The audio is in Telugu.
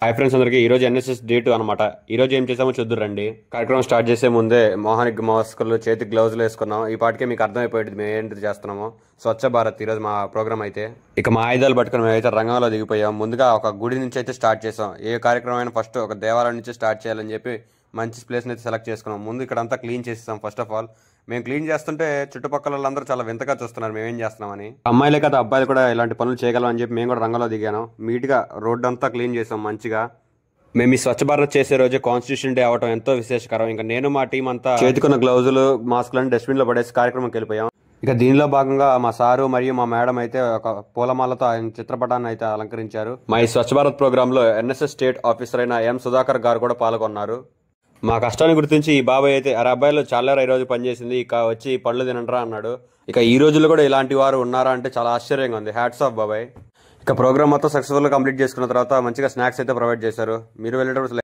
హాయ్ ఫ్రెండ్స్ అందరికీ ఈరోజు ఎన్ఎస్ఎస్ డే 2 అనమాట. ఈరోజు ఏం చేసామో చూద్దురండి. కార్యక్రమం స్టార్ట్ చేసే ముందే మోహానికి మాస్కులు, చేతికి గ్లౌజులు వేసుకున్నాం. ఈ పాటికే మీకు అర్థమైపోయింది మేము ఏంటి చేస్తున్నామో. స్వచ్ఛ భారత్ ఈరోజు మా ప్రోగ్రామ్ అయితే. ఇక మా ఆయుధాలు పట్టుకుని మేమైతే రంగంలో దిగిపోయాం. ముందుగా ఒక గుడి నుంచి అయితే స్టార్ట్ చేసాం. ఏ కార్యక్రమం అయినా ఫస్ట్ ఒక దేవాలయం నుంచి స్టార్ట్ చేయాలని చెప్పి మంచి ప్లేస్ని అయితే సెలెక్ట్ చేసుకున్నాం. ముందు ఇక్కడ అంతా క్లీన్ చేసేసాం. ఫస్ట్ ఆఫ్ ఆల్ మేము క్లీన్ చేస్తుంటే చుట్టుపక్కల వాళ్ళందరూ చాలా వింతగా చూస్తున్నారు మేమేం చేస్తున్నామని. అమ్మాయిలే కదా అబ్బాయిలు కూడా ఇలాంటి పనులు చేయగలం అని చెప్పి మేము కూడా రంగంలో దిగాను. నీట్గా రోడ్ అంతా క్లీన్ చేసాం మంచిగా. మేము ఈ స్వచ్ఛ భారత్ చేసే రోజే కాన్స్టిట్యూషన్ డే అవడం ఎంతో విశేషకరం. ఇంకా నేను మా టీం అంతా చేతికున్న గ్లౌజులు, మాస్కులను డస్ట్బిన్ లో పడేసి కార్యక్రమంకి వెళ్ళిపోయాం. ఇక దీనిలో భాగంగా మా సారు మరియు మా మేడం అయితే ఒక పూలమాలతో ఆయన చిత్రపటాన్ని అయితే అలంకరించారు. మా ఈ స్వచ్ఛ భారత్ ప్రోగ్రామ్ లో ఎన్ఎస్ఎస్ స్టేట్ ఆఫీసర్ అయిన ఎం సుధాకర్ గారు కూడా పాల్గొన్నారు. మా కష్టాన్ని గుర్తించి ఈ బాబాయ్ అయితే అరే అబ్బాయిలు చాలా ఈ రోజు పనిచేసింది, ఇక వచ్చి పళ్ళు తినంటారా అన్నాడు. ఇక ఈ రోజుల్లో కూడా ఇలాంటి వారు ఉన్నారా అంటే చాలా ఆశ్చర్యంగా ఉంది. హ్యాట్స్ ఆఫ్ బాబాయ్. ఇక ప్రోగ్రామ్ మొత్తం సక్సెస్ఫుల్ గా కంప్లీట్ చేసుకున్న తర్వాత మంచిగా స్నాక్స్ అయితే ప్రొవైడ్ చేశారు. మీరు వెళ్ళేటప్పుడు